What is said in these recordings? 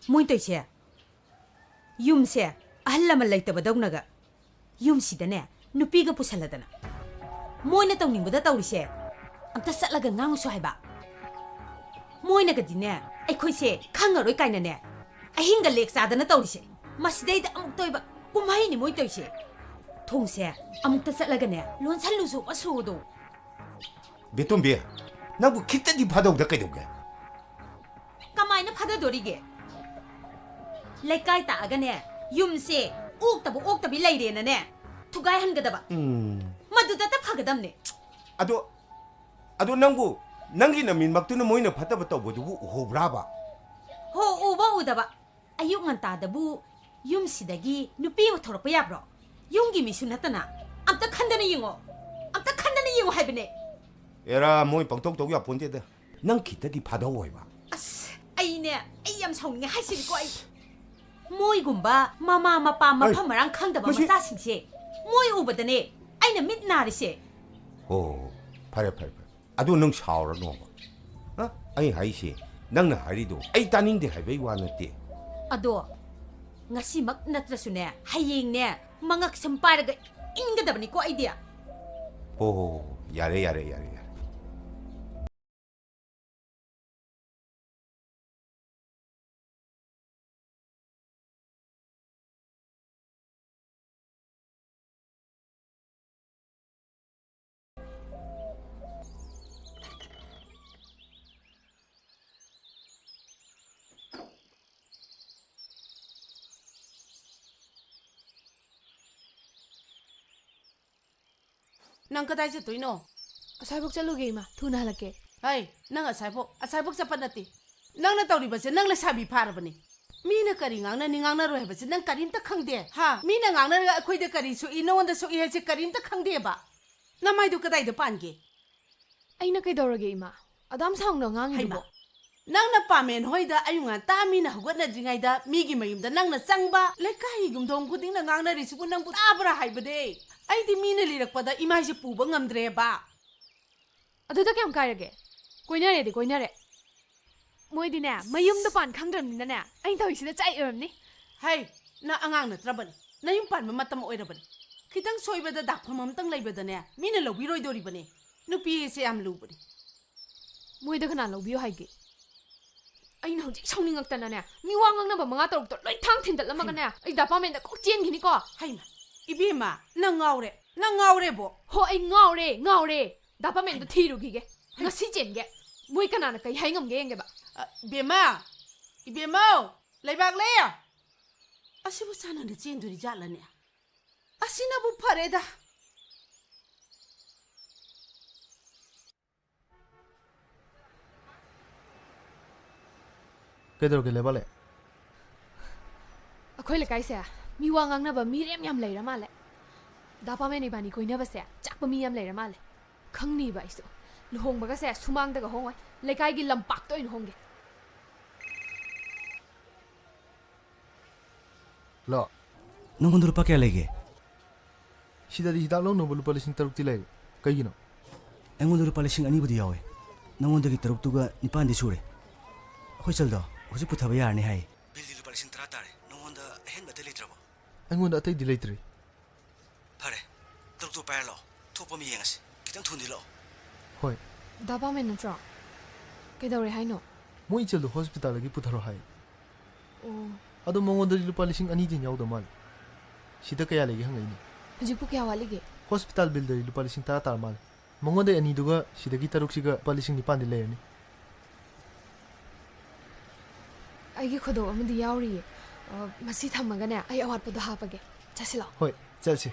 Moi toise yum se ahalla mal laita badawnaga yum sidane nupiga pusaladana moina tawningbuda tawrise amta satlaga ngangusu haiba moina gadine aikhoise khangaroi kainane ahinga lek sadana tawrise masideida amuk toiba kumhai ni moi toise thongse amukta satlagane lon sallusu masudo Betombe nabu kitadi phadawda kaidawge kamaina phadadorige lekai ta agane yumse oktabi leirena ne thugai hangadaba maduda ta phagadamne ado nangi namin maktuna moina phataba tawbodu uhobraba ho uba udaba ayuk nganta dabu yumsidagi nupi wa thorpa yabro yungi misu natana amta khandana yingo haibne era moi pangtok tog ya ponde nang kitadi phadawoiba as aine ayam sauni haisiri ko ai moi gumba mama mapa mafamarang khangdaba macha singse moi ubadane aina mit narise oh phare adu nang shaura no ha ai haise nang na harido ai taning de haibai wa nate ado ngasi mak natrasune hayeng ne mangak samparaga ingadabani ko idea oh yare Nang kadai sa tuino. Asaibok chaluge ma thuna halake. Hey, nang asaibok sa panati. Nang natawri ba si nang lasabi para ba ni? Mina kari ngang na ningang na rohe ba si nang karim ta khangde. Ha, mina ngang na akoy da kari so ino wanda so ihe si karim ta khangde ba. Namay do kadai da pange. Ay na kay dorage ma. Adam saung na ngang ibo. Nang na pamen hoy da ayunga ta mina hugot na jingay da migi mayum da nang na sangba. Lekay gumdong kuting na ngang na risuko nang putabra hay ba de. Ay di mina lirakpada imay si puba ngamdre ba. Aduda kyam kairage? Koinare de koinare. Moi di na mayum da pan khangdram ni na. Ay tawi sida chai ni. Hey, na angang na trabani. Na yung pan mamatam oirabani. Kitang soiba da dakpamam tang layba da na. Mina lawiroy dori bani. Nupi si am lubani. Moi da kana lawiyo haige. Ay na hujik sauningak na na. Miwangang na ba mga tarok to loy thang thindat lamaga na. Ay dapamen da kok chien gini ko. Hay na. Ibima, nangawre bo. Ho ay ngawre. Dapamen do thiru gige. Ngasi jenge. Moi kana na kay haingam ge ba. Bima. Ibima, laybag leya. Asibu sana na chenduri jala ne. Asina bu pareda. Kedro ke lebale. Akoy le kaisa. Miwangang na ba mirem yam leira male. Dapamen ni bani koina ba se. Chak ba mi yam leira male. Khangni ba iso. Luhong baga se sumang daga hongwai. Lekai gi lampak to in hongge. Lo. Nung lupa kaya lagi? Sida di hidak long no lupa lising taruk tilai. Kay gino. Ang lupa lising ani budi yawe. Nung dagi taruk tuga ni pandi sure. Ako saldo. Kasi putabaya ni hay. Bildi lupa lising tratare. Nung hen ba teli trabo. Ang atay delay tre. Pare. Taruk tu payalo. Tupa mi yengas. Kitang tundi lo. Hoy. Dapamen na tra. Kedore hay no. Mo ichel do hospital lagi putharo hay. Oh. Ado mongon dari lupa lising ani din yaw da mal. Sida kaya lagi hangai ni. Hujik pu kya walige? Hospital bill dari lupa lising tar mal. Mongon dari ani duga sida gi taruk siga lupa lising nipan dilay ni. Ay gi khodo amadi yawri. Masi thamaga na ay awat pa do hapage. Chasila. Hoy, chalsi.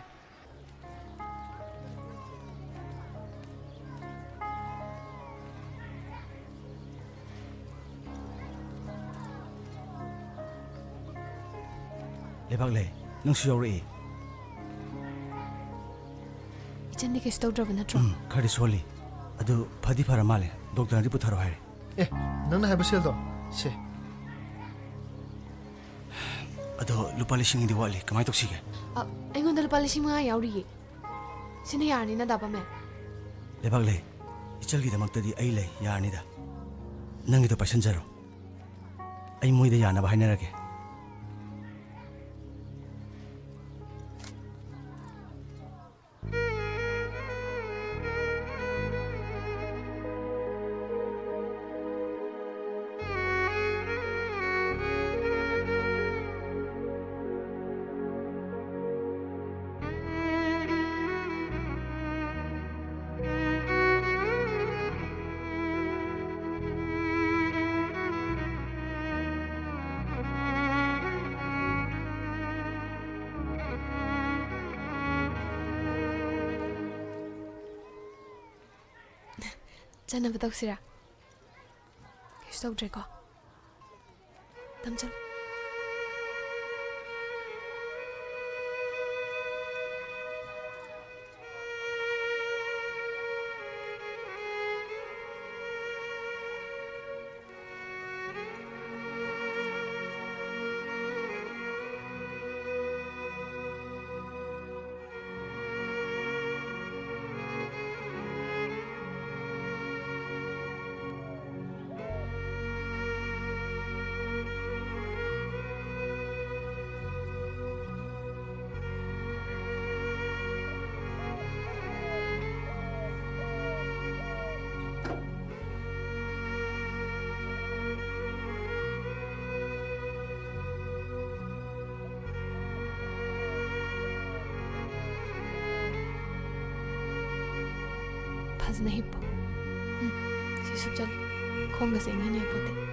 Lebak le. Nung siyori. Ichan ni kes tawdra bana tra. Kari soli. Adu phadi phara male. Doctor ri putharo hai. Nang na habasel do. Se. Ado lupa lising di wali. Kamay tok sige. Ay ngon lupa lising mga yawri. Sini yarni na dapamen. Lebak le. Ichal gi damak tadi ay le yarni da. Nang ito passenger. ꯑꯩ ꯃꯣꯏꯗ ꯌꯥꯅꯕ ꯍꯥꯏꯅꯔꯒꯦ ꯆꯠꯅꯕ ꯇꯧꯁꯤꯔꯥ ꯀꯩꯁꯨ ꯇꯧꯗ꯭ꯔꯦꯀꯣ ꯇꯝꯆꯜ फजना hippo सिसुप चल खोंग से इंगे पोते